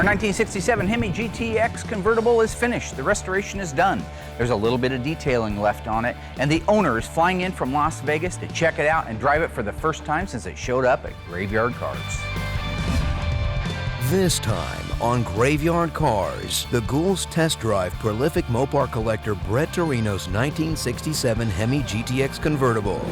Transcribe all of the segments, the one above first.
Our 1967 Hemi GTX convertible is finished. The restoration is done. There's a little bit of detailing left on it, and the owner is flying in from Las Vegas to check it out and drive it for the first time since it showed up at Graveyard Carz. This time on Graveyard Carz, the Ghouls test drive prolific Mopar collector Brett Torino's 1967 Hemi GTX convertible.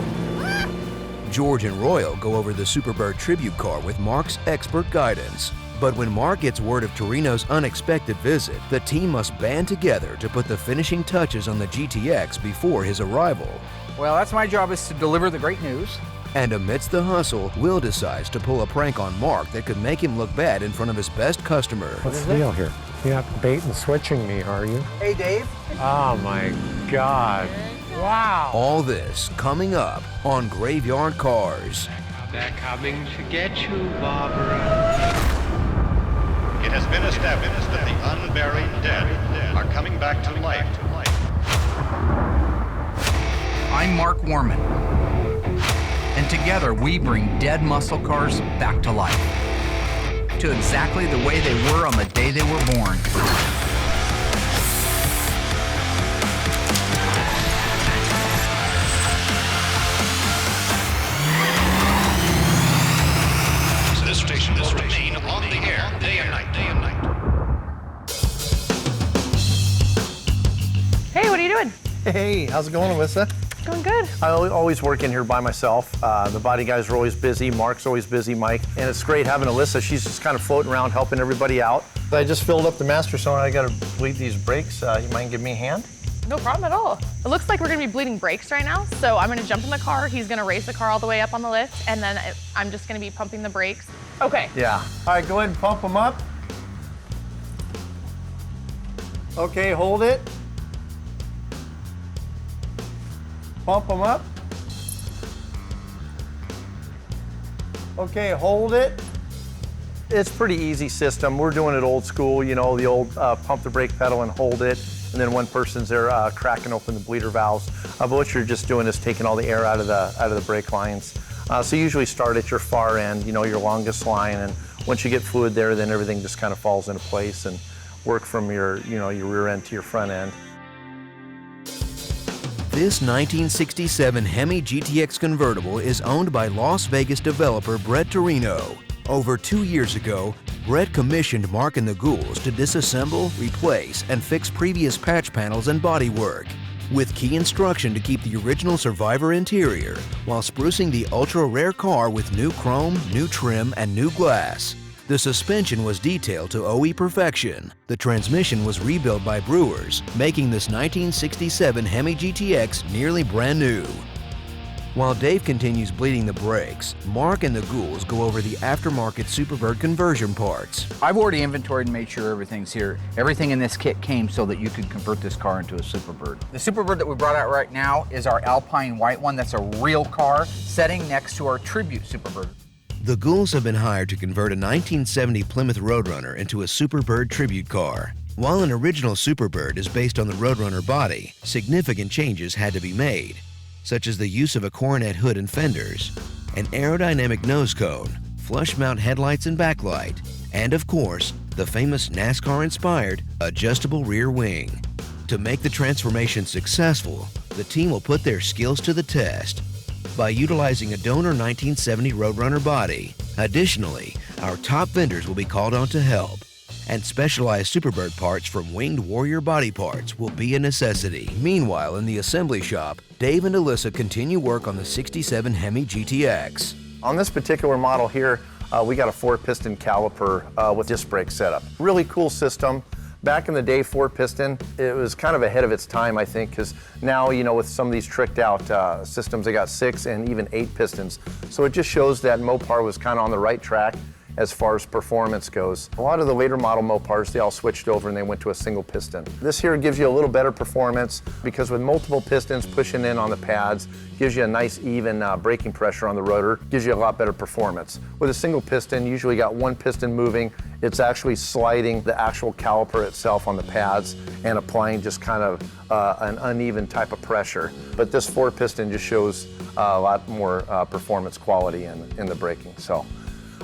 George and Royal go over the Superbird tribute car with Mark's expert guidance. But when Mark gets word of Torino's unexpected visit, the team must band together to put the finishing touches on the GTX before his arrival. Well, that's my job, is to deliver the great news. And amidst the hustle, Will decides to pull a prank on Mark that could make him look bad in front of his best customer. What's the deal here? You're not bait and switching me, are you? Hey, Dave. Oh my God. Wow. All this coming up on Graveyard Carz. They're coming to get you, Barbara. It has been established that the unburied dead are coming back to life. I'm Mark Worman, and together we bring dead muscle cars back to life, to exactly the way they were on the day they were born. This station will remain on the air day and night. Hey, what are you doing? Hey, how's it going, Allysa? Going good. I always work in here by myself. The body guys are always busy. Mark's always busy, Mike. And it's great having Allysa. She's just kind of floating around helping everybody out. I just filled up the master cylinder. I got to bleed these brakes. You mind give me a hand? No problem at all. It looks like we're gonna be bleeding brakes right now, so I'm gonna jump in the car, he's gonna raise the car all the way up on the lift, and then I'm just gonna be pumping the brakes. Okay. Yeah. All right, go ahead and pump them up. Okay, hold it. Pump them up. Okay, hold it. It's pretty easy system. We're doing it old school, you know, the old pump the brake pedal and hold it. And then one person's there cracking open the bleeder valves. But what you're just doing is taking all the air out of the brake lines. So you usually start at your far end, you know, your longest line, and once you get fluid there, then everything just kind of falls into place and work from your, you know, your rear end to your front end. This 1967 Hemi GTX convertible is owned by Las Vegas developer Brett Torino. Over 2 years ago, Brett commissioned Mark and the Ghouls to disassemble, replace, and fix previous patch panels and bodywork, with key instruction to keep the original Survivor interior while sprucing the ultra-rare car with new chrome, new trim, and new glass. The suspension was detailed to OE perfection. The transmission was rebuilt by Brewers, making this 1967 Hemi GTX nearly brand new. While Dave continues bleeding the brakes, Mark and the Ghouls go over the aftermarket Superbird conversion parts. I've already inventoried and made sure everything's here. Everything in this kit came so that you could convert this car into a Superbird. The Superbird that we brought out right now is our Alpine white one. That's a real car sitting next to our Tribute Superbird. The Ghouls have been hired to convert a 1970 Plymouth Roadrunner into a Superbird tribute car. While an original Superbird is based on the Roadrunner body, significant changes had to be made, such as the use of a Coronet hood and fenders, an aerodynamic nose cone, flush mount headlights and backlight, and of course, the famous NASCAR-inspired adjustable rear wing. To make the transformation successful, the team will put their skills to the test by utilizing a donor 1970 Roadrunner body. Additionally, our top vendors will be called on to help, and specialized Superbird parts from Winged Warrior Body Parts will be a necessity. Meanwhile, in the assembly shop, Dave and Allysa continue work on the 67 Hemi GTX. On this particular model here, we got a 4-piston caliper with disc brake setup. Really cool system. Back in the day, 4-piston, it was kind of ahead of its time, I think, because now, you know, with some of these tricked out systems, they got 6 and even 8 pistons. So it just shows that Mopar was kind of on the right track as far as performance goes. A lot of the later model Mopars, they all switched over and they went to a single piston. This here gives you a little better performance because with multiple pistons pushing in on the pads, gives you a nice even braking pressure on the rotor, gives you a lot better performance. With a single piston, you usually got one piston moving. It's actually sliding the actual caliper itself on the pads and applying just kind of an uneven type of pressure. But this 4-piston just shows a lot more performance quality in the braking. So.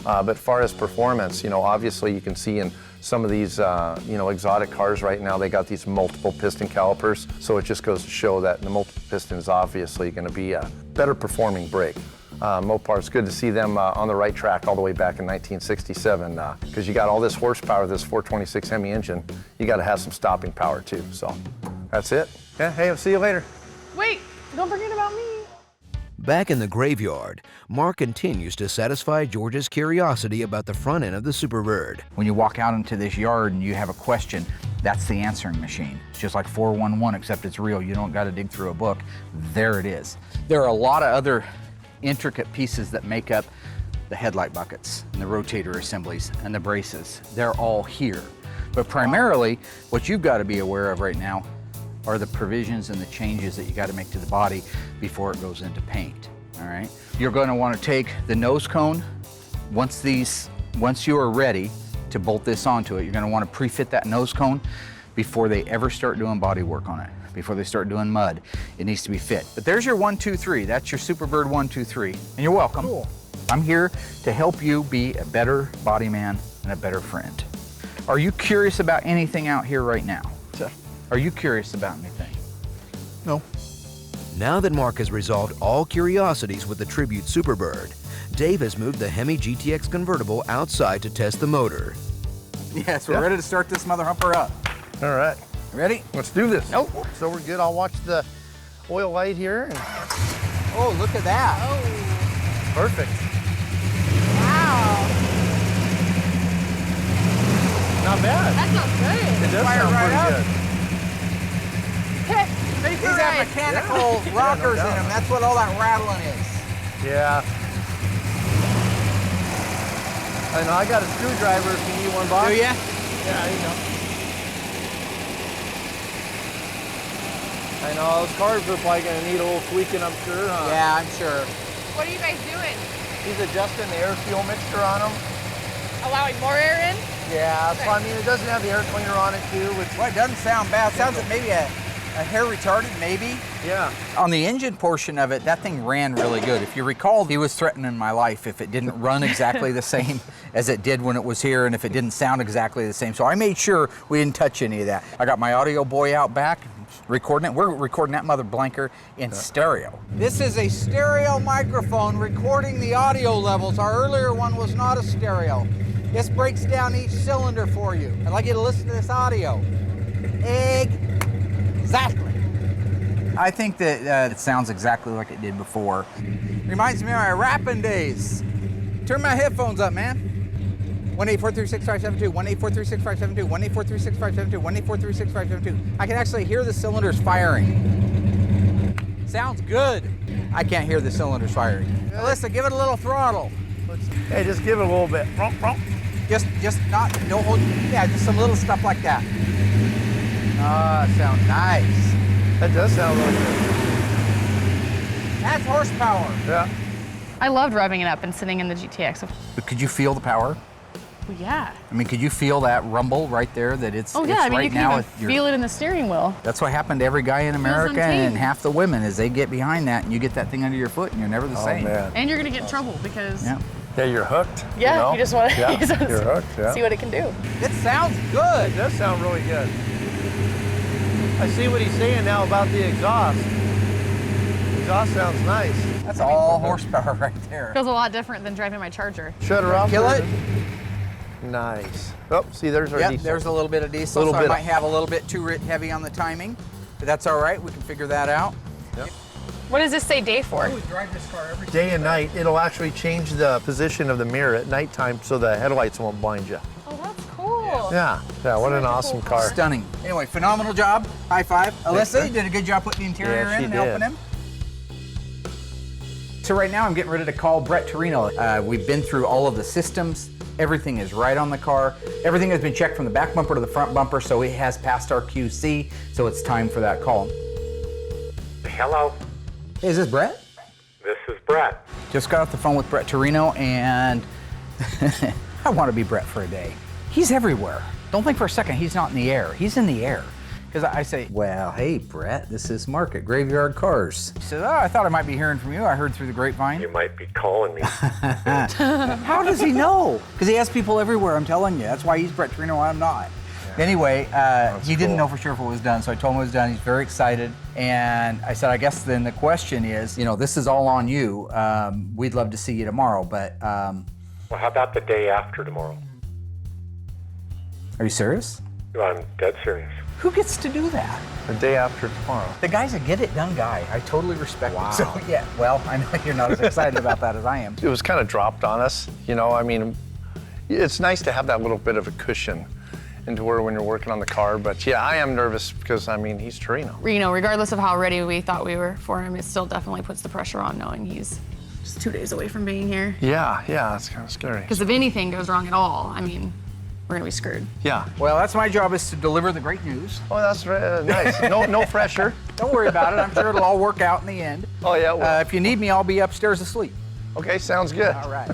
But as far as performance, you know, obviously you can see in Some of these, you know, exotic cars right now, they got these multiple piston calipers. So it just goes to show that the multiple piston is obviously going to be a better performing brake. Mopar, it's good to see them on the right track all the way back in 1967, because you got all this horsepower, this 426 Hemi engine, you got to have some stopping power too. So that's it. Yeah, hey, I'll see you later. Wait, don't forget about me. Back in the graveyard, Mark continues to satisfy George's curiosity about the front end of the Superbird. When you walk out into this yard and you have a question, that's the answering machine. It's just like 411, except it's real. You don't got to dig through a book. There it is. There are a lot of other intricate pieces that make up the headlight buckets and the rotator assemblies and the braces. They're all here. But primarily, what you've got to be aware of right now are the provisions and the changes that you got to make to the body before it goes into paint, all right? You're going to want to take the nose cone. Once you are ready to bolt this onto it, you're going to want to pre-fit that nose cone before they ever start doing body work on it, before they start doing mud. It needs to be fit. But there's your 1, 2, 3. That's your Superbird 1, 2, 3. And you're welcome. Cool. I'm here to help you be a better body man and a better friend. Are you curious about anything out here right now? Are you curious about anything? No. Now that Mark has resolved all curiosities with the Tribute Superbird, Dave has moved the Hemi GTX convertible outside to test the motor. Yes, we're ready to start this mother humper up. All right. Ready? Let's do this. Nope. So we're good. I'll watch the oil light here. And Oh, look at that. perfect. Wow. Not bad. That sounds good. It does Fire sound right pretty up. good. Ready for These a have ride. mechanical rockers in them. That's what all that rattling is. Yeah. I know. I got a screwdriver if you need one, Bob. Do ya? Yeah, you know. I know. Those cars are probably going to need a little tweaking, I'm sure. Huh? Yeah, I'm sure. What are you guys doing? He's adjusting the air fuel mixture on them. Allowing more air in? Yeah, so I mean, it doesn't have the air cleaner on it too, which, Well, it doesn't sound bad. It sounds like maybe a hair retardant, maybe. yeah. On the engine portion of it, that thing ran really good. If you recall, he was threatening my life if it didn't run exactly the same as it did when it was here and if it didn't sound exactly the same. So I made sure we didn't touch any of that. I got my audio boy out back, recording it. We're recording that mother blanker in stereo. This is a stereo microphone recording the audio levels. Our earlier one was not a stereo. This breaks down each cylinder for you. I'd like you to listen to this audio. Exactly. I think that it sounds exactly like it did before. Reminds me of my rapping days. Turn my headphones up, man. 1-843-6572, 1-843-6572, 1-843-6572, 1-843-6572. I can actually hear the cylinders firing. Sounds good. I can't hear the cylinders firing. Alyssa, give it a little throttle. Hey, just give it a little bit. Just not, no hold, yeah, just some little stuff like that. Ah, sounds nice. That does sound really good. That's horsepower. Yeah. I loved revving it up and sitting in the GTX. But could you feel the power? Well, yeah. I mean, could you feel that rumble right there that it's, Oh yeah, it's I mean, right you now can at even your- feel it in the steering wheel. That's what happened to every guy in America and untamed. half the women is they get behind that and you get that thing under your foot and you're never the same. Oh, man. And you're gonna get in trouble because Yeah. Yeah, you're hooked. yeah, you know? you just want to Yeah, you're hooked, yeah. see what it can do. It sounds good. It does sound really good. I see what he's saying now about the exhaust. The exhaust sounds nice. That's all horsepower right there. Feels a lot different than driving my Charger. Shut her off. Kill it. Nice. Oh, see, there's our Yep, diesel. there's a little bit of diesel, Little so I bit. might have a little bit too heavy on the timing, but that's all right. We can figure that out. Yep. What does this say day for? We drive this car every Day and night, it'll actually change the position of the mirror at nighttime so the headlights won't blind you. Oh, that's cool. Yeah, what an awesome car. Stunning. Anyway, phenomenal job. High five. Alyssa, you did a good job putting the interior Yeah, in she and did. helping him. So right now I'm getting ready to call Brett Torino. We've been through all of the systems. Everything is right on the car. Everything has been checked from the back bumper to the front bumper, so it has passed our QC, so it's time for that call. Hello, Hey, is this Brett? this is Brett. Just got off the phone with Brett Torino, and I want to be Brett for a day. He's everywhere. Don't think for a second he's not in the air. He's in the air. Because I say, well, hey, Brett, this is Mark at Graveyard Carz. He says, oh, I thought I might be hearing from you. I heard through the grapevine. You might be calling me. How does he know? Because he has people everywhere, I'm telling you. That's why he's Brett TORINO, I'm not. Yeah. Anyway, he didn't know for sure if it was done, so I told him it was done. He's very excited. And I said, I guess then the question is, you know, this is all on you. We'd love to see you tomorrow, but... Well, how about the day after tomorrow? Are you serious? I'm dead serious. Who gets to do that? The day after tomorrow. The guy's a get-it-done guy. I totally respect him. So, yeah, well, I know you're not as excited about that as I am. It was kind of dropped on us, you know, I mean, it's nice to have that little bit of a cushion into where when you're working on the car, but yeah, I am nervous because, I mean, he's TORINO. You know, regardless of how ready we thought we were for him, it still definitely puts the pressure on knowing he's just 2 days away from being here. Yeah, it's kind of scary. Because if anything goes wrong at all, I mean, we're gonna be screwed. Yeah. Well, that's my job, is to deliver the great news. Oh, that's nice. No pressure. Don't worry about it. I'm sure it'll all work out in the end. Oh, yeah, it will. If you need me, I'll be upstairs asleep. Okay, sounds good. All right.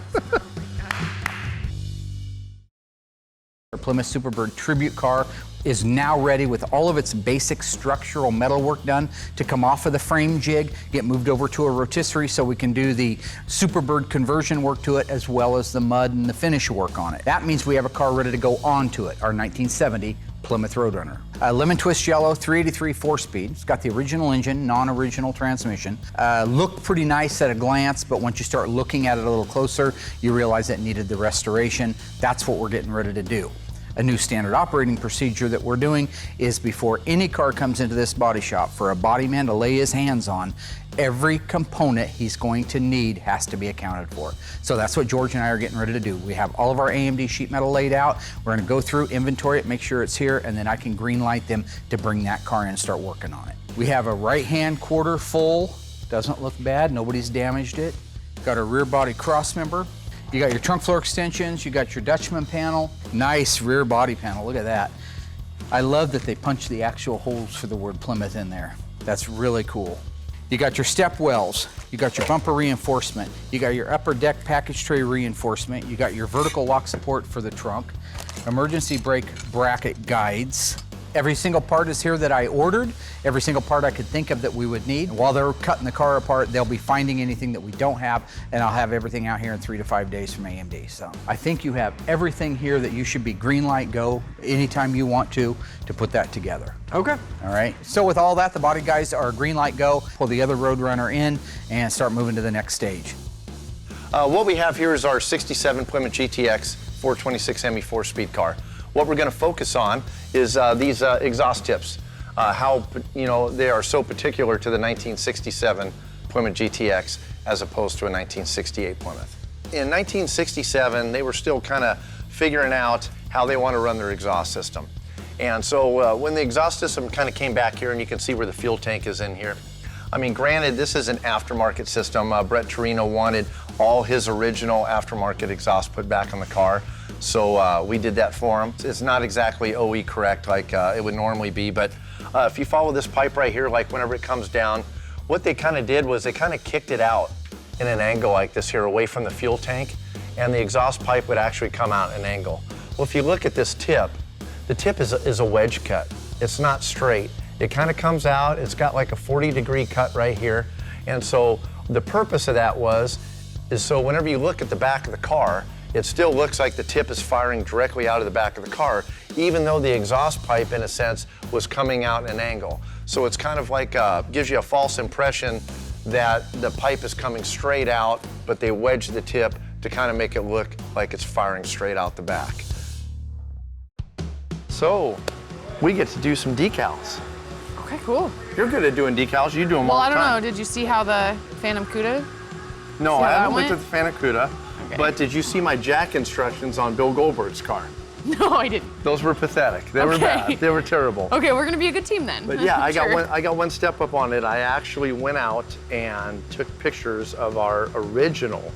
Our Plymouth Superbird tribute car is now ready with all of its basic structural metalwork done to come off of the frame jig, get moved over to a rotisserie so we can do the Superbird conversion work to it, as well as the mud and the finish work on it. That means we have a car ready to go onto it, our 1970 Plymouth Roadrunner. Lemon Twist Yellow, 383 4-speed. It's got the original engine, non-original transmission. Looked pretty nice at a glance, but once you start looking at it a little closer, you realize it needed the restoration. That's what we're getting ready to do. A new standard operating procedure that we're doing is before any car comes into this body shop for a body man to lay his hands on, every component he's going to need has to be accounted for. So that's what George and I are getting ready to do. We have all of our AMD sheet metal laid out. We're going to go through, inventory it, make sure it's here, and then I can green light them to bring that car in and start working on it. We have a right-hand quarter full. Doesn't look bad. Nobody's damaged it. Got a rear body cross member. You got your trunk floor extensions, you got your Dutchman panel, nice rear body panel, look at that. I love that they punched the actual holes for the word Plymouth in there. That's really cool. You got your step wells, you got your bumper reinforcement, you got your upper deck package tray reinforcement, you got your vertical lock support for the trunk, emergency brake bracket guides. Every single part is here that I ordered, every single part I could think of that we would need. While they're cutting the car apart, they'll be finding anything that we don't have, and I'll have everything out here in 3 to 5 days from AMD. So I think you have everything here that you should be green light go anytime you want to put that together. Okay. All right, so with all that, the body guys are green light go, pull the other Roadrunner in, and start moving to the next stage. What we have here is our 67 Plymouth GTX 426 ME 4-speed car. What we're going to focus on is these exhaust tips, how, you know, they are so particular to the 1967 Plymouth GTX as opposed to a 1968 Plymouth. In 1967, they were still kind of figuring out how they want to run their exhaust system. And so when the exhaust system kind of came back here, and you can see where the fuel tank is in here. I mean, granted, this is an aftermarket system. Brett TORINO wanted all his original aftermarket exhaust put back on the car. So we did that for him. It's not exactly OE correct like it would normally be, but if you follow this pipe right here, like whenever it comes down, what they kind of did was they kind of kicked it out in an angle like this here away from the fuel tank, and the exhaust pipe would actually come out at an angle. Well, if you look at this tip, the tip is a wedge cut. It's not straight. It kind of comes out, it's got like a 40-degree cut right here, and so the purpose of that is so whenever you look at the back of the car, it still looks like the tip is firing directly out of the back of the car, even though the exhaust pipe, in a sense, was coming out at an angle. So it's kind of like, gives you a false impression that the pipe is coming straight out, but they wedge the tip to kind of make it look like it's firing straight out the back. So, we get to do some decals. Okay, cool. You're good at doing decals, you do them Well, all I the don't time. know, did you see how the Phantom Cuda? No, See I how haven't that looked at went? the Phantom Cuda, Okay. but did you see my jack instructions on Bill Goldberg's car? No, I didn't. Those were pathetic. They were bad. They were terrible. Okay, we're gonna be a good team then. But yeah, Sure. I got one step up on it. I actually went out and took pictures of our original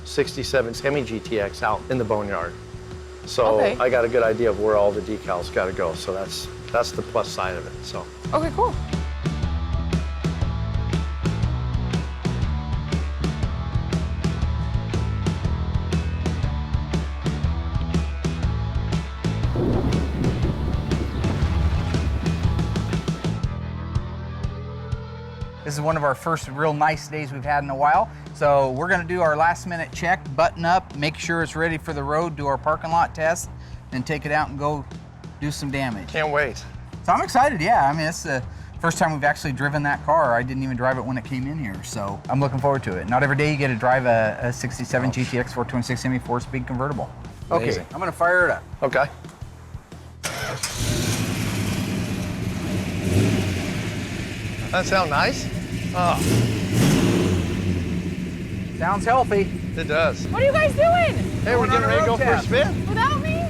67 Hemi GTX out in the boneyard. So Okay. I got a good idea of where all the decals got to go. So that's the plus side of it. So. Okay, cool. This is one of our first real nice days we've had in a while. So we're gonna do our last minute check, button up, make sure it's ready for the road, do our parking lot test, then take it out and go do some damage. Can't wait. So I'm excited, yeah. I mean, it's the first time we've actually driven that car. I didn't even drive it when it came in here, so I'm looking forward to it. Not every day you get to drive a 67 GTX 426 Semi 4-speed convertible. Amazing. Okay, I'm gonna fire it up. Okay. That sound nice? Oh, Sounds healthy. it does. What are you guys doing? Hey, we're Going on getting a ready to road go for a test. spin. Without me?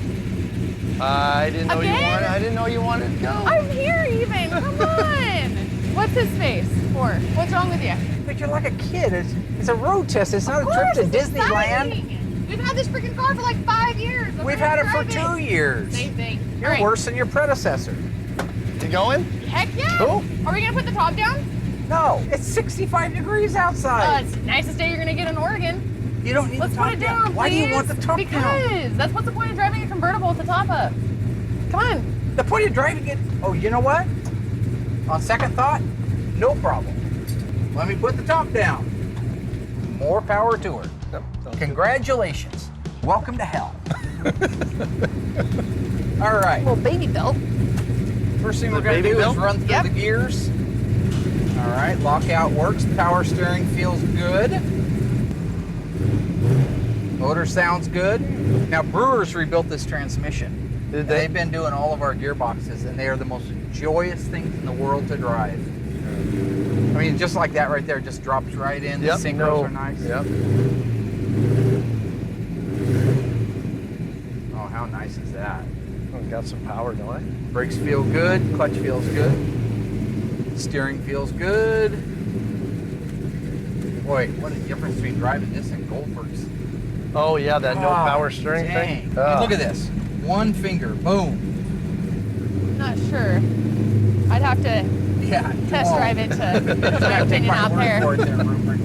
I didn't know you Again? wanted. I didn't know you wanted to go. I'm here even. Come on. What's his face for? What's wrong with you? But you're like a kid. It's a road test. It's not a trip to It's Disneyland. exciting. We've had this freaking car for like 5 years. I'm We've ready had to it for drive 2 years. Same thing. You're All right. worse than your predecessor. You going? Heck yeah. Cool. Are we gonna put the top down? No, it's 65 degrees outside. It's the nicest day you're gonna get in Oregon. You don't need Let's the put top it down, Why do you please. want the top because down? that's what's the point of driving a convertible with the top up. Come on. The point of driving it. Oh, you know what? On second thought, no problem. Let me put the top down. More power to her. Yep. Congratulations. Welcome to hell. All right. Little baby belt. First thing we're The going to baby do belt? is run through Yep. the gears. All right, lockout works. Power steering feels good. Motor sounds good. Now, Brewers rebuilt this transmission. Did And they? they've been doing all of our gearboxes, and they are the most joyous things in the world to drive. I mean, just like that right there, just drops right in. Yep. The synchros are nice. Yep. Oh, how nice is that? Oh, got some power, don't I? Brakes feel good, clutch feels good, steering feels good. Boy, what a difference between driving this and Goldberg's. Oh yeah, that no power steering dang. thing. And look at this, one finger, boom. Not sure. I'd have to Yeah. test whoa. drive it to put my Gotta take opinion my out word there. for it there, Rupert.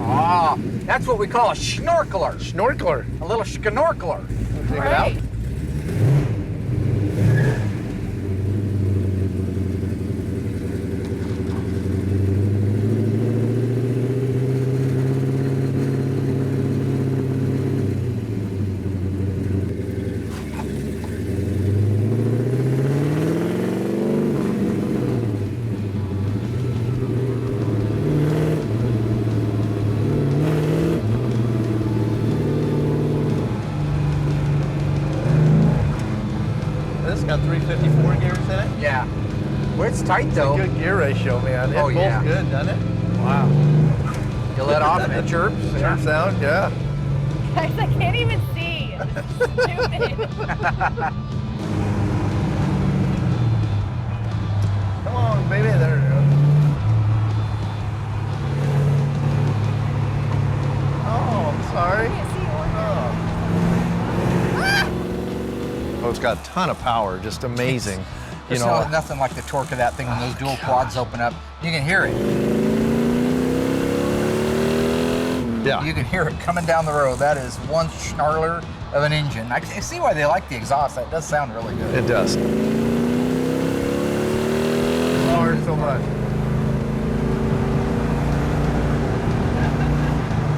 Ah, that's what we call a schnorkeler. Snorkeler. A little schnorkeler. Take it out. Right. This got 354 gears in it. Yeah. Well, it's tight though. Good gear ratio, man. It Oh, pulls yeah. good, doesn't it? Wow. You let off and it chirps. Sure sound, yeah. Guys, I can't even see. Stupid. Come on, baby. There we go. Oh, I'm sorry. Oh, it's got a ton of power, just amazing. You There's know, nothing like the torque of that thing when those dual quads open up. You can hear it. yeah. You can hear it coming down the road. That is one snarler of an engine. I can see why they like the exhaust. That does sound really good. It does. Oh, so much.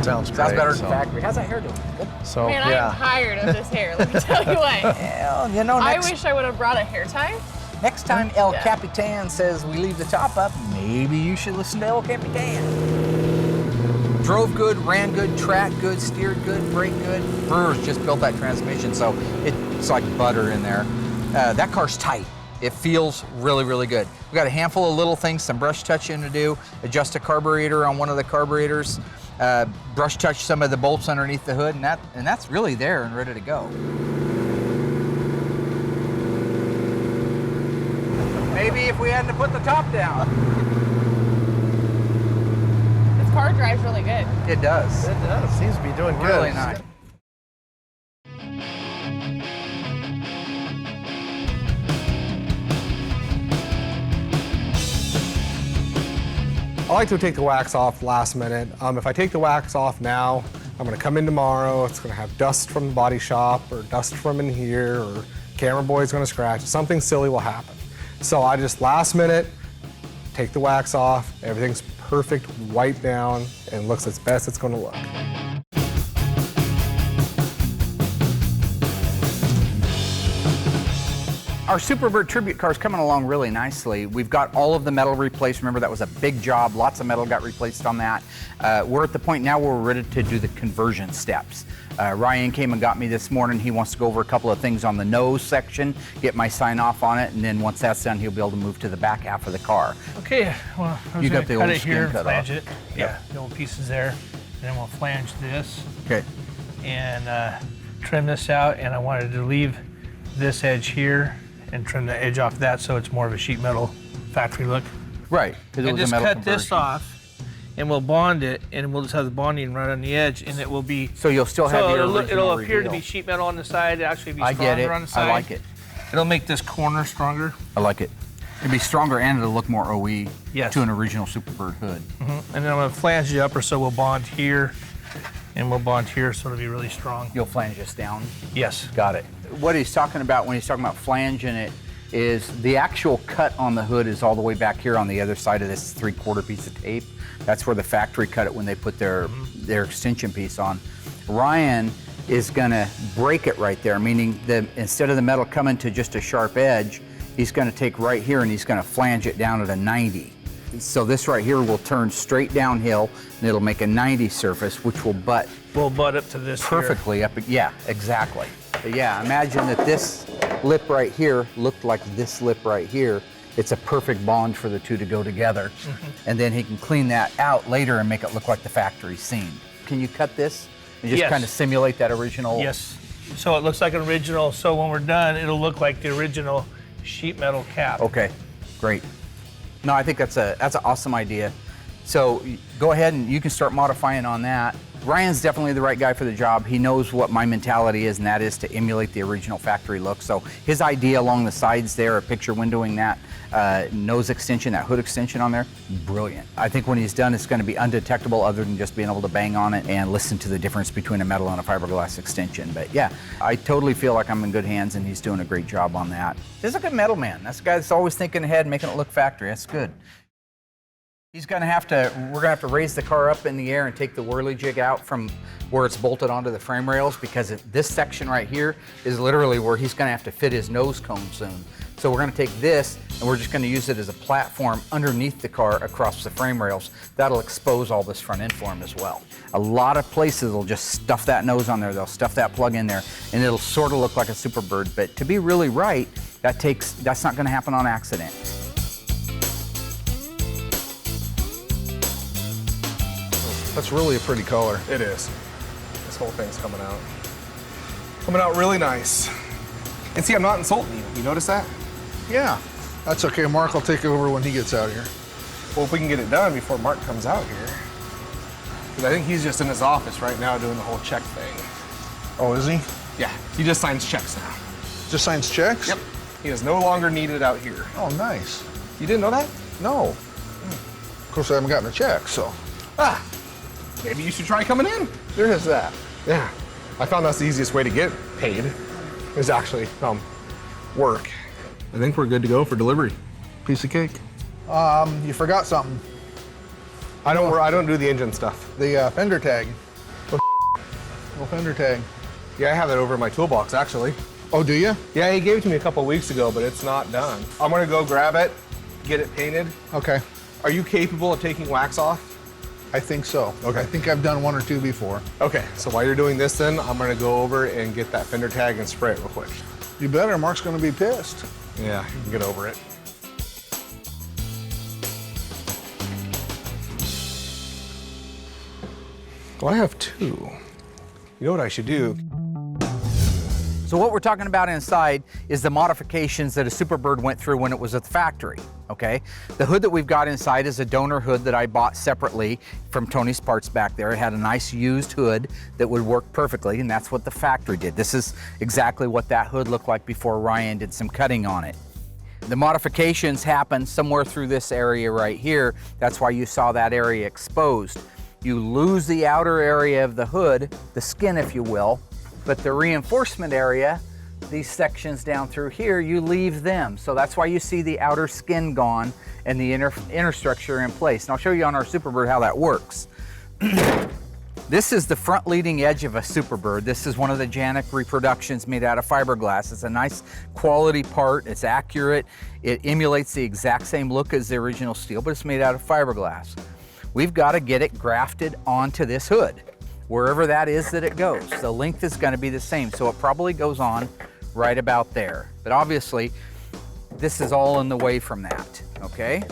Sounds great. Sounds better than so- factory. How's that hair doing? Good. So, Man, yeah. I'm tired of this hair. Let me tell you what. Well, you know, I wish I would have brought a hair tie. next time El Yeah. Capitan says we leave the top up, maybe you should listen to El Capitan. Drove good, ran good, tracked good, steered good, braked good. Brewers just built that transmission, so it's like butter in there. That car's tight. It feels really, really good. We got a handful of little things, some brush touching to do, adjust a carburetor on one of the carburetors, brush touch some of the bolts underneath the hood, and that's really there and ready to go. Maybe if we hadn't put the top down. This car drives really good. It does. It does. Seems to be doing good. Really nice. I like to take the wax off last minute. If I take the wax off now, I'm gonna come in tomorrow, it's gonna have dust from the body shop or dust from in here or camera boy's gonna scratch, something silly will happen. So I just last minute take the wax off, everything's perfect, wiped down, and looks as best it's gonna look. Our Superbird tribute car is coming along really nicely. We've got all of the metal replaced. Remember, that was a big job. Lots of metal got replaced on that. We're at the point now where we're ready to do the conversion steps. Ryan came and got me this morning. He wants to go over a couple of things on the nose section, get my sign off on it, and then once that's done, he'll be able to move to the back half of the car. Okay, well, I was You gonna got the cut old it skin here and cut flange off. it. Yeah, the old pieces there. And then we'll flange this Okay. and trim this out. And I wanted to leave this edge here and trim the edge off that so it's more of a sheet metal factory look. Right, because it And was just a metal cut this conversion. off and we'll bond it and we'll just have the bonding right on the edge and it will be... So you'll still have your original it'll appear to reveal. be sheet metal on the side, it'll actually be I stronger get it. on the side. I like it. It'll make this corner stronger. I like it. It'll be stronger and it'll look more OE Yes. to an original Superbird hood. And then I'm gonna flange the upper so we'll bond here and we'll bond here so it'll be really strong. You'll flange this down. Yes. Got it. What he's talking about when he's talking about flanging it is the actual cut on the hood is all the way back here on the other side of this 3/4 piece of tape. That's where the factory cut it when they put their extension piece on. Ryan is gonna break it right there, meaning that instead of the metal coming to just a sharp edge, he's gonna take right here and he's gonna flange it down at a 90. So this right here will turn straight downhill and it'll make a 90 surface, which will butt We'll butt up to this here. perfectly up. Yeah, exactly. But yeah, imagine that this lip right here looked like this lip right here. It's a perfect bond for the two to go together. And then he can clean that out later and make it look like the factory scene. Can you cut this and just Yes. kind of simulate that original? Yes. So it looks like an original, so when we're done, it'll look like the original sheet metal cap. Okay, great. No, I think that's an awesome idea. So go ahead and you can start modifying on that. Ryan's definitely the right guy for the job. He knows what my mentality is, and that is to emulate the original factory look. So his idea along the sides there, a picture windowing that nose extension, that hood extension on there, brilliant. I think when he's done, it's going to be undetectable other than just being able to bang on it and listen to the difference between a metal and a fiberglass extension. But yeah, I totally feel like I'm in good hands, and he's doing a great job on that. He's a good metal man. That's a guy that's always thinking ahead, making it look factory. That's good. We're gonna have to raise the car up in the air and take the whirly jig out from where it's bolted onto the frame rails, because this section right here is literally where he's gonna have to fit his nose cone soon. So we're gonna take this and we're just gonna use it as a platform underneath the car across the frame rails. That'll expose all this front end for him as well. A lot of places will just stuff that nose on there, they'll stuff that plug in there, and it'll sort of look like a Superbird, but to be really right, that's not gonna happen on accident. That's really a pretty color. It is. This whole thing's coming out. Coming out really nice. And see, I'm not insulting you. You notice that? Yeah, that's okay. Mark will take over when he gets out here. Well, if we can get it done before Mark comes out here. Because I think he's just in his office right now doing the whole check thing. Oh, is he? Yeah, he just signs checks now. Just signs checks? Yep. He is no longer needed out here. Oh, nice. You didn't know that? No. Of course, I haven't gotten a check, so. Ah, maybe you should try coming in. There is that. Yeah, I found that's the easiest way to get paid, is actually work. I think we're good to go for delivery. Piece of cake. You forgot something. I don't do the engine stuff. The fender tag. Little fender tag. Yeah, I have that over in my toolbox, actually. Oh, do you? Yeah, he gave it to me a couple weeks ago, but it's not done. I'm gonna go grab it, get it painted. Okay. Are you capable of taking wax off? I think so. Okay. I think I've done one or two before. Okay, so while you're doing this then, I'm gonna go over and get that fender tag and spray it real quick. You better. Mark's gonna be pissed. Yeah, you can get over it. Well, I have two. You know what I should do? So what we're talking about inside is the modifications that a Superbird went through when it was at the factory, okay? The hood that we've got inside is a donor hood that I bought separately from Tony's Parts back there. It had a nice used hood that would work perfectly, and that's what the factory did. This is exactly what that hood looked like before Ryan did some cutting on it. The modifications happened somewhere through this area right here. That's why you saw that area exposed. You lose the outer area of the hood, the skin if you will, but the reinforcement area these sections down through here, you leave them. So that's why you see the outer skin gone and the inner structure in place. And I'll show you on our Superbird how that works. This is the front leading edge of a Superbird. This is one of the Janik reproductions made out of fiberglass. It's a nice quality part. It's accurate. It emulates the exact same look as the original steel, but it's made out of fiberglass. We've got to get it grafted onto this hood, wherever that is that it goes. The length is going to be the same, so it probably goes on right about there. But obviously, this is all in the way from that, okay?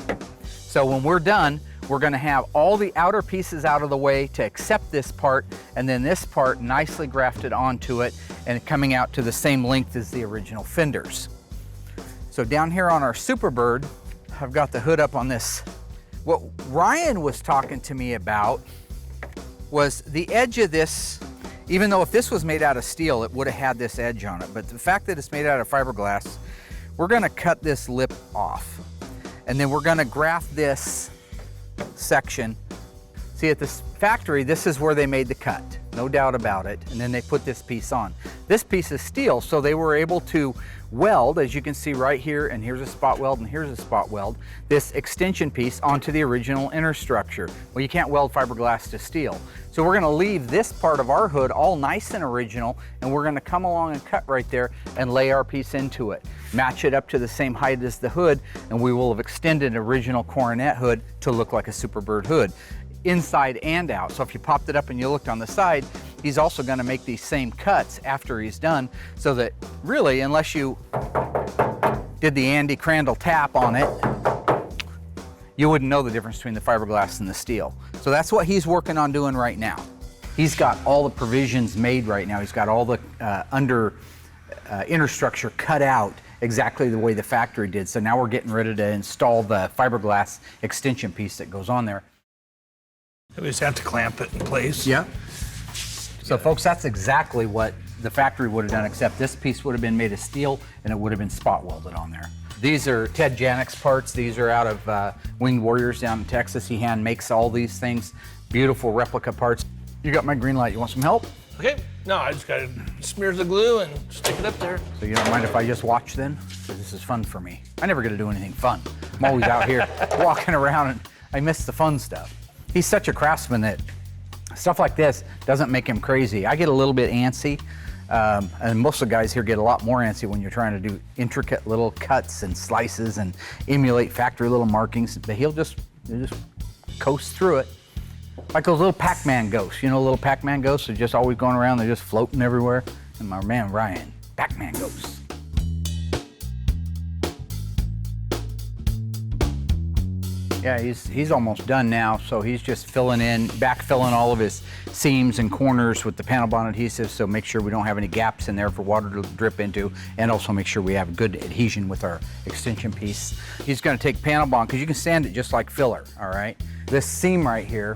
So when we're done, we're going to have all the outer pieces out of the way to accept this part, and then this part nicely grafted onto it and coming out to the same length as the original fenders. So down here on our Superbird, I've got the hood up on this. What Ryan was talking to me about was the edge of this. Even though if this was made out of steel, it would have had this edge on it. But the fact that it's made out of fiberglass, we're going to cut this lip off. And then we're going to graft this section. See, at this factory, this is where they made the cut, no doubt about it. And then they put this piece on. This piece is steel, so they were able to weld, as you can see right here, and here's a spot weld and here's a spot weld, this extension piece onto the original inner structure. Well, you can't weld fiberglass to steel. So we're gonna leave this part of our hood all nice and original, and we're gonna come along and cut right there and lay our piece into it. Match it up to the same height as the hood, and we will have extended an original Coronet hood to look like a Superbird hood, inside and out. So if you popped it up and you looked on the side, he's also gonna make these same cuts after he's done, so that really, unless you did the Andy Crandall tap on it, you wouldn't know the difference between the fiberglass and the steel. So that's what he's working on doing right now. He's got all the provisions made right now. He's got all the inner structure cut out exactly the way the factory did. So now we're getting ready to install the fiberglass extension piece that goes on there. We just have to clamp it in place. Yeah. So folks, that's exactly what the factory would have done, except this piece would have been made of steel and it would have been spot welded on there. These are Ted Janik's parts. These are out of Winged Warriors down in Texas. He hand makes all these things, beautiful replica parts. You got my green light. You want some help? Okay. No, I just gotta smear the glue and stick it up there. So you don't mind if I just watch then? Because this is fun for me. I never get to do anything fun. I'm always out here walking around and I miss the fun stuff. He's such a craftsman that stuff like this doesn't make him crazy. I get a little bit antsy, and most of the guys here get a lot more antsy when you're trying to do intricate little cuts and slices and emulate factory little markings. But he'll just coast through it. Like those little Pac-Man ghosts. You know, little Pac-Man ghosts are just always going around, they're just floating everywhere. And my man Ryan, Pac-Man ghosts. Yeah, he's almost done now, so he's just backfilling all of his seams and corners with the panel bond adhesive, so make sure we don't have any gaps in there for water to drip into, and also make sure we have good adhesion with our extension piece. He's gonna take panel bond, because you can sand it just like filler, all right? This seam right here,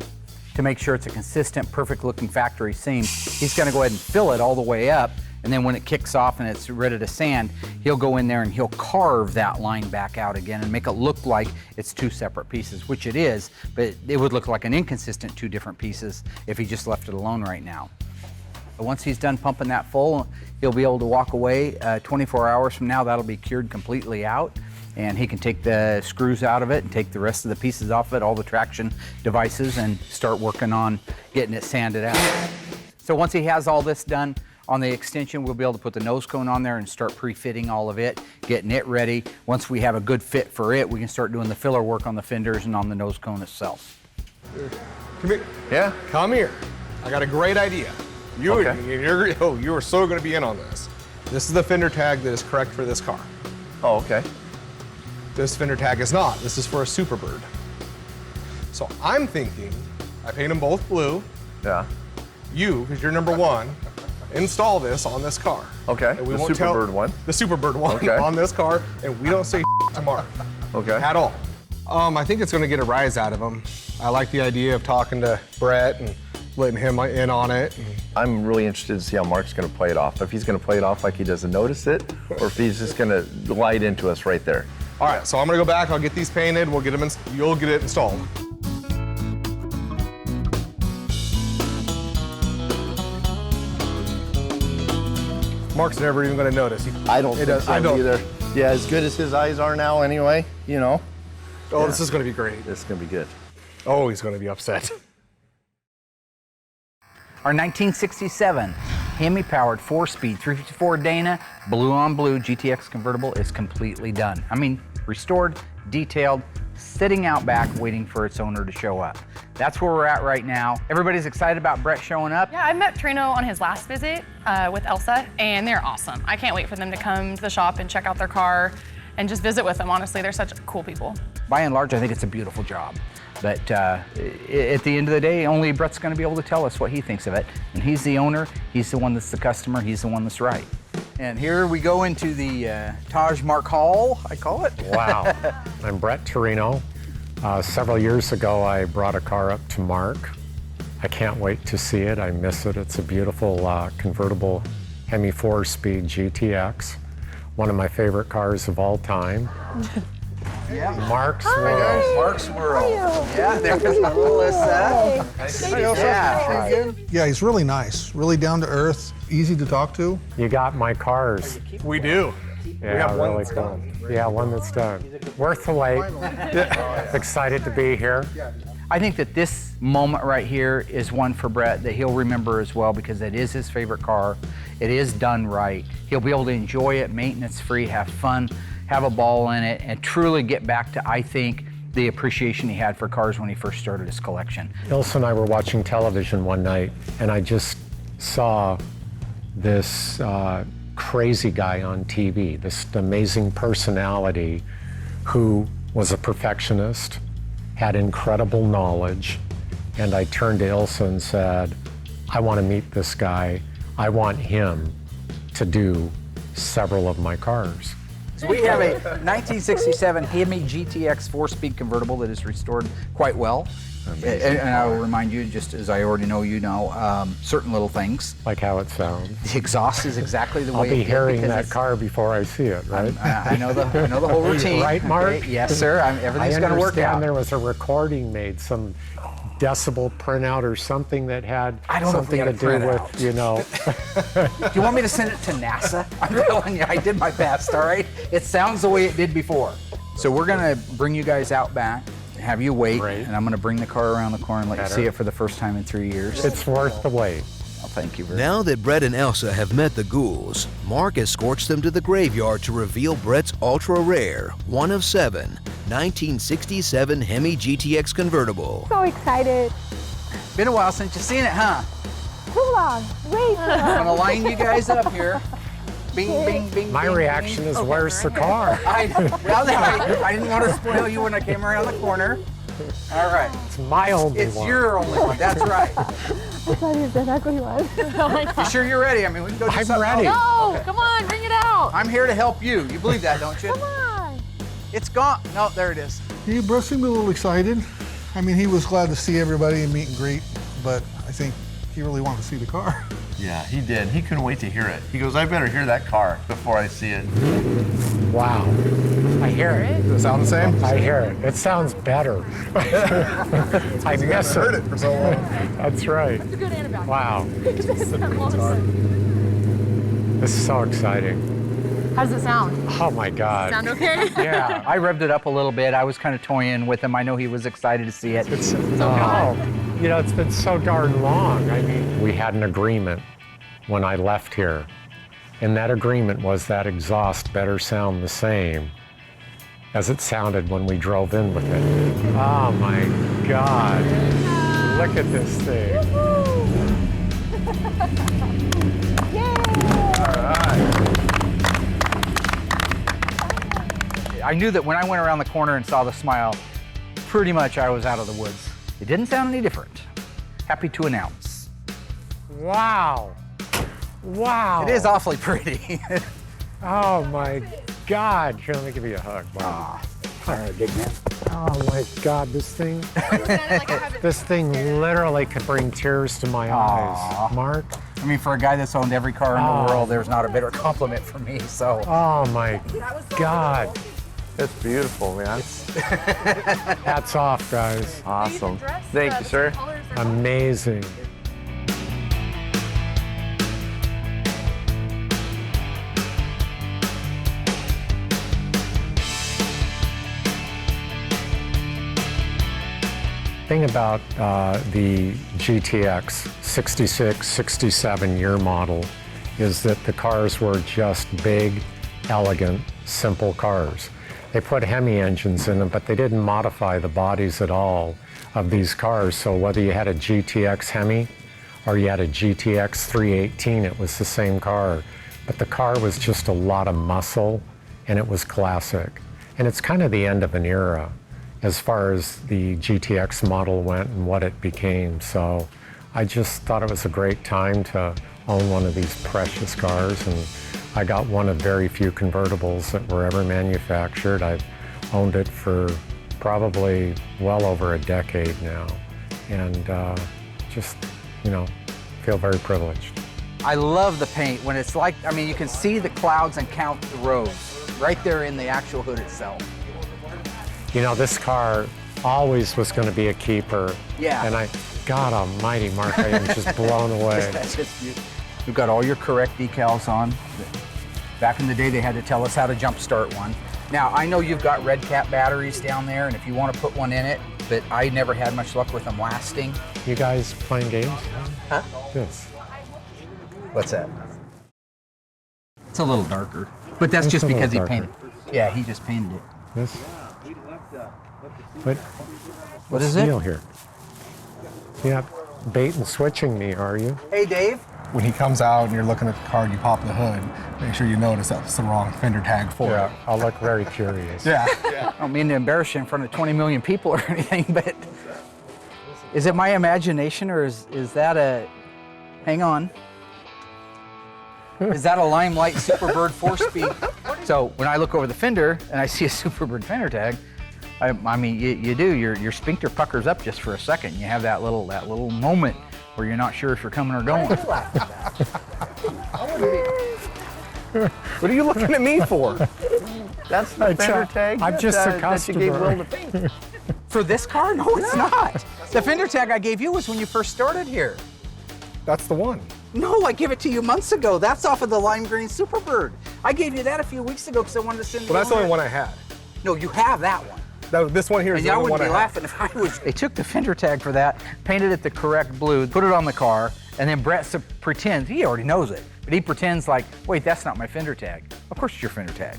to make sure it's a consistent, perfect looking factory seam, he's gonna go ahead and fill it all the way up, and then when it kicks off and it's ready to sand, he'll go in there and he'll carve that line back out again and make it look like it's two separate pieces, which it is, but it would look like an inconsistent two different pieces if he just left it alone right now. But once he's done pumping that full, he'll be able to walk away. 24 hours from now, that'll be cured completely out, and he can take the screws out of it and take the rest of the pieces off it, all the traction devices, and start working on getting it sanded out. So once he has all this done, on the extension, we'll be able to put the nose cone on there and start pre-fitting all of it, getting it ready. Once we have a good fit for it, we can start doing the filler work on the fenders and on the nose cone itself. Come here. Yeah? Come here. I got a great idea. You are so going to be in on this. This is the fender tag that is correct for this car. Oh, okay. This fender tag is not. This is for a Superbird. So I'm thinking I paint them both blue. Yeah. You, because you're number one, install this on this car. Okay, And we the won't Superbird one. The Superbird one Okay. on this car, and we don't say tomorrow. Okay. At all. I think it's going to get a rise out of him. I like the idea of talking to Brett and letting him in on it. I'm really interested to see how Mark's going to play it off. If he's going to play it off like he doesn't notice it, or if he's just going to glide into us right there. All right, so I'm going to go back. I'll get these painted. We'll get them. You'll get it installed. Mark's never even going to notice. I don't think so either. Yeah, as good as his eyes are now anyway, you know. Oh, this is going to be great. This is going to be good. Oh, he's going to be upset. Our 1967 Hemi-powered 4-speed 354 Dana blue on blue GTX convertible is completely done. I mean, restored, detailed, sitting out back waiting for its owner to show up. That's where we're at right now. Everybody's excited about Brett showing up. Yeah, I met TORINO on his last visit with Allysa, and they're awesome. I can't wait for them to come to the shop and check out their car and just visit with them. Honestly, they're such cool people. By and large, I think it's a beautiful job. But at the end of the day, only Brett's going to be able to tell us what he thinks of it. And he's the owner, he's the one that's the customer, he's the one that's right. And here we go into the Taj Mahal, I call it. Wow. I'm Brett TORINO. Several years ago, I brought a car up to Mark. I can't wait to see it. I miss it. It's a beautiful convertible Hemi 4-speed GTX. One of my favorite cars of all time. Yeah. Mark's World. Mark's World. Yeah, there's Allysa. Yeah, he's really nice, really down to earth, easy to talk to. You got my cars. We do. Yeah, we have one really that's cool. done. Yeah, one that's done. Worth the wait. Excited to be here. I think that this moment right here is one for Brett that he'll remember as well because it is his favorite car. It is done right. He'll be able to enjoy it, maintenance-free, have fun, have a ball in it, and truly get back to, I think, the appreciation he had for cars when he first started his collection. Ilse and I were watching television one night, and I just saw this crazy guy on TV, this amazing personality who was a perfectionist, had incredible knowledge, and I turned to Ilse and said, I want to meet this guy. I want him to do several of my cars. So we have a 1967 Hemi GTX 4-speed convertible that is restored quite well. And I will remind you, just as I already know you know, certain little things. Like how it sounds. The exhaust is exactly the way I'll it be is hearing that it's- car before I see it, right? I know the whole routine. Right, Mark? Okay, yes, sir. Everything's going to work out. I understand there was a recording made, some decibel printout or something that had I don't know if we something had to a do printout. with, you know. Do you want me to send it to NASA? I'm telling you, I did my best, all right? It sounds the way it did before. So we're going to bring you guys out back, have you wait, and I'm going to bring the car around the corner and let you see it for the first time in 3 years. It's worth the wait. Well, thank you very Now that Brett and Allysa have met the ghouls, Mark escorts them to the graveyard to reveal Brett's ultra-rare, one of 7, 1967 Hemi GTX convertible. So excited. Been a while since you've seen it, huh? Too long. Way too long. I'm going to line you guys up here. Bing, bing, bing, My bing, reaction bing. is, where's the car? I didn't want to spoil you when I came around the corner. All right. It's my only It's one. your only one. That's right. I thought he was that's what he was. You sure you're ready? I mean, we can go do I'm something ready. else. No, come on, bring it out. I'm here to help you. You believe that, don't you? Come on. It's gone. No, there it is. He seemed a little excited. I mean, he was glad to see everybody and meet and greet, but I think he really wanted to see the car. Yeah, he did. He couldn't wait to hear it. He goes, I better hear that car before I see it. Wow. I hear it. Does it sound the same? I hear it. It sounds better. I miss heard it. it for so long. That's right. It's a good and a bad. Wow. This This is so exciting. How does it sound? Oh my God. Sound okay? Yeah. I revved it up a little bit. I was kind of toying with him. I know he was excited to see it. It's you know, it's been so darn long. I mean, we had an agreement when I left here, and that agreement was that exhaust better sound the same as it sounded when we drove in with it. Oh my God. Look at this thing. I knew that when I went around the corner and saw the smile, pretty much I was out of the woods. It didn't sound any different. Happy to announce. Wow. Wow. It is awfully pretty. Oh my God. Here, let me give you a hug. Wow. All right, big man. Oh my God, this thing literally could bring tears to my eyes. Mark? I mean, for a guy that's owned every car in the world, there's not a better compliment for me, so. Oh my God. It's beautiful, man. Hats off, guys. Awesome. Thank you, sir. Amazing. thing about the GTX 66, 67 year model is that the cars were just big, elegant, simple cars. They put Hemi engines in them, but they didn't modify the bodies at all of these cars. So whether you had a GTX Hemi or you had a GTX 318, it was the same car. But the car was just a lot of muscle, and it was classic. And it's kind of the end of an era as far as the GTX model went and what it became. So I just thought it was a great time to own one of these precious cars, and I got one of very few convertibles that were ever manufactured. I've owned it for probably well over a decade now, and just, you know, feel very privileged. I love the paint when it's like, I mean, you can see the clouds and count the rows right there in the actual hood itself. You know, this car always was going to be a keeper. Yeah. And God almighty, Mark, I am just blown away. You've got all your correct decals on. Back in the day, they had to tell us how to jump start one. Now, I know you've got red cap batteries down there, and if you want to put one in it, but I never had much luck with them lasting. You guys playing games? Huh? Yes. What's that? It's a little darker, but that's It's just a little because he darker. painted it. Yeah, he just painted it. This? What is it? Deal here? You're not bait and switching me, are you? Hey, Dave. When he comes out and you're looking at the car and you pop the hood, make sure you notice that's the wrong fender tag for it. I'll look very curious. Yeah. I don't mean to embarrass you in front of 20 million people or anything, but is it my imagination or is that a, hang on. Is that a Limelight Superbird 4-speed? So when I look over the fender and I see a Superbird fender tag, I mean, you do, your sphincter puckers up just for a second. You have that little moment where you're not sure if you're coming or going. What are you looking at me for? That's the fender tag I'm just a that you gave customer. Will to paint. For this car? No, it's not. The fender tag I gave you was when you first started here. That's the one. No, I gave it to you months ago. That's off of the lime green Superbird. I gave you that a few weeks ago because I wanted to send you. Well, that's the only one I had. No, you have that one. This one here is And the I only wouldn't one be I have. laughing if I was. They took the fender tag for that, painted it the correct blue, put it on the car, and then Brett pretends, he already knows it, but he pretends like, wait, that's not my fender tag. Of course it's your fender tag.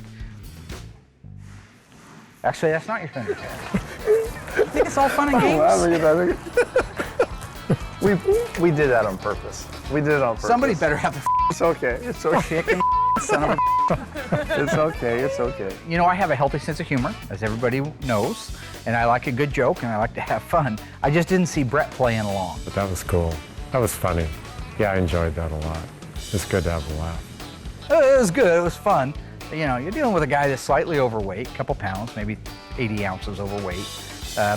Actually, that's not your fender tag. I think it's all fun and games. We did that on purpose. We did it on purpose. Somebody better have the It's okay. It's okay. chicken son of a. It's okay. It's okay. You know, I have a healthy sense of humor, as everybody knows, and I like a good joke and I like to have fun. I just didn't see Brett playing along. But that was cool. That was funny. Yeah, I enjoyed that a lot. It's good to have a laugh. It was good, it was fun. You know, you're dealing with a guy that's slightly overweight, a couple pounds, maybe 80 ounces overweight.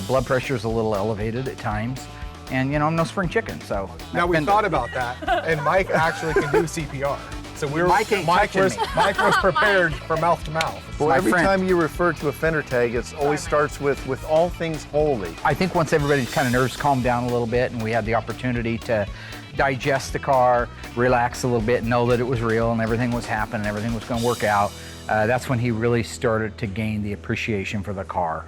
Blood pressure is a little elevated at times. And you know, I'm no spring chicken, so. Now we thought about that, and Mike actually can do CPR. So Mike was prepared for mouth to mouth. Well, My every friend. time you refer to a fender tag, it always starts with all things holy. I think once everybody's kind of nerves calmed down a little bit and we had the opportunity to digest the car, relax a little bit, know that it was real and everything was happening, everything was going to work out, that's when he really started to gain the appreciation for the car.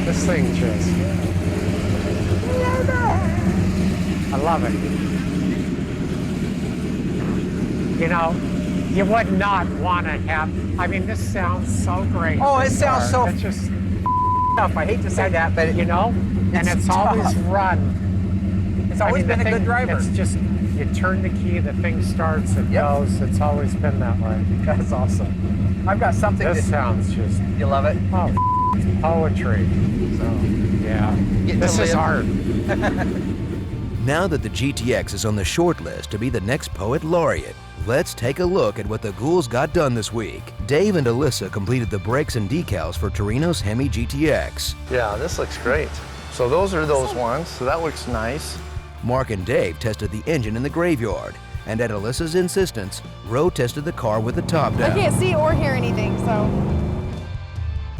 This thing just, I love it. You know, you would not want to have, I mean, this sounds so great. Oh, it This sounds car, so it's just tough. I hate to say that, but you know, and it's always tough. run. It's always been a good driver. It's just, you turn the key, the thing starts, it goes. It's always been that way. That's awesome. I've got something This that sounds just, you love it. oh, it's poetry. So, yeah, Getting this to is live. art. Now that the GTX is on the short list to be the next poet laureate, let's take a look at what the ghouls got done this week. Dave and Allysa completed the brakes and decals for Torino's Hemi GTX. Yeah, this looks great. So those are those ones. So that looks nice. Mark and Dave tested the engine in the graveyard, and at Alyssa's insistence, Roe tested the car with the top I down. can't see or hear anything, so.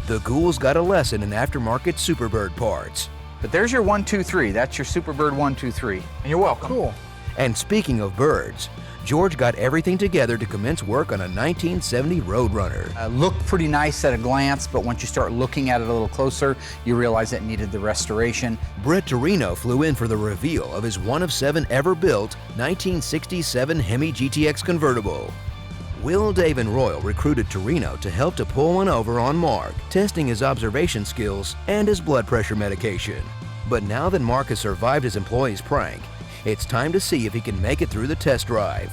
The ghouls got a lesson in aftermarket Superbird parts. But there's your 1, 2, 3. That's your Superbird 1, 2, 3. And you're welcome. Cool. And speaking of birds, George got everything together to commence work on a 1970 Roadrunner. Looked pretty nice at a glance, but once you start looking at it a little closer, you realize it needed the restoration. Brett TORINO flew in for the reveal of his one of 7 ever built 1967 Hemi GTX convertible. Will, Dave, and Royal recruited TORINO to help to pull one over on Mark, testing his observation skills and his blood pressure medication. But now that Mark has survived his employee's prank, it's time to see if he can make it through the test drive.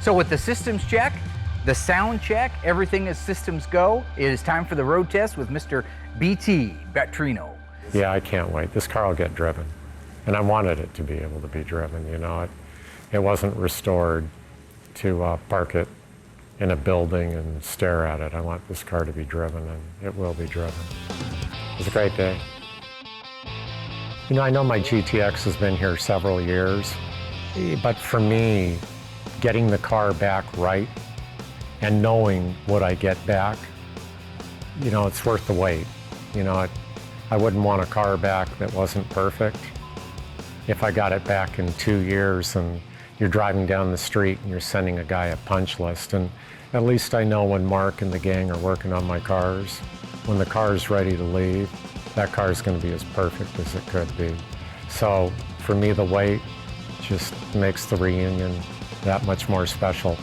So with the systems check, the sound check, everything as systems go, it is time for the road test with Mr. BT, Brett TORINO. Yeah, I can't wait. This car will get driven. And I wanted it to be able to be driven, you know. It wasn't restored to park it in a building and stare at it. I want this car to be driven, and it will be driven. It was a great day. You know, I know my GTX has been here several years, but for me, getting the car back right and knowing what I get back, you know, it's worth the wait. You know, I wouldn't want a car back that wasn't perfect. If I got it back in 2 years and you're driving down the street and you're sending a guy a punch list, and at least I know when Mark and the gang are working on my cars, when the car's ready to leave, that car's going to be as perfect as it could be. So for me, the wait just makes the reunion that much more special.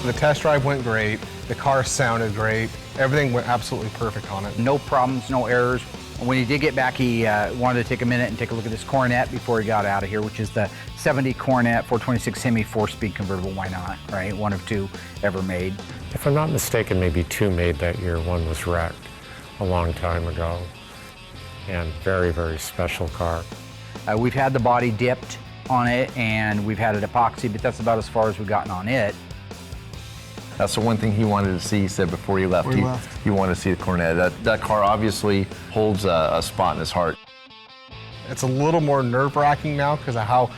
The test drive went great. The car sounded great. Everything went absolutely perfect on it. No problems, no errors. When he did get back, he wanted to take a minute and take a look at this Coronet before he got out of here, which is the 70 Coronet 426 Hemi 4-speed convertible. Why not, right? One of 2 ever made. If I'm not mistaken, maybe 2 made that year. One was wrecked a long time ago. And very, very special car. We've had the body dipped on it, and we've had it epoxy, but that's about as far as we've gotten on it. That's the one thing he wanted to see. He said before he left, he wanted to see the Coronet. That car obviously holds a spot in his heart. It's a little more nerve-wracking now because of how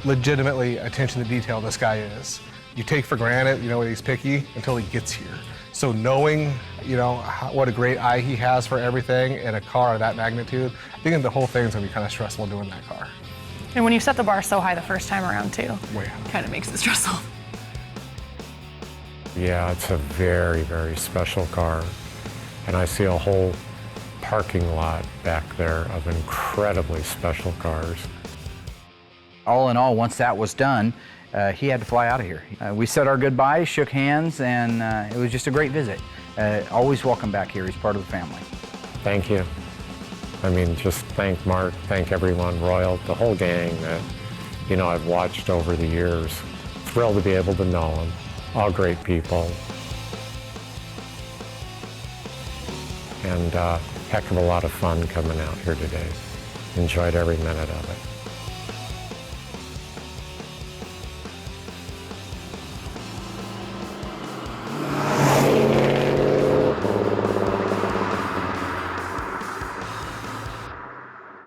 legitimately attention to detail this guy is. You take for granted, you know, he's picky until he gets here. So knowing, you know, what a great eye he has for everything in a car of that magnitude, I think the whole thing's gonna be kind of stressful doing that car. And when you set the bar so high the first time around too, Way kind of makes it stressful. Yeah, it's a very, very special car. And I see a whole parking lot back there of incredibly special cars. All in all, once that was done, he had to fly out of here. We said our goodbyes, shook hands, and it was just a great visit. Always welcome back here. He's part of the family. Thank you. I mean, just thank Mark, thank everyone, Royal, the whole gang that, you know, I've watched over the years. Thrilled to be able to know them. All great people. And heck of a lot of fun coming out here today. Enjoyed every minute of it.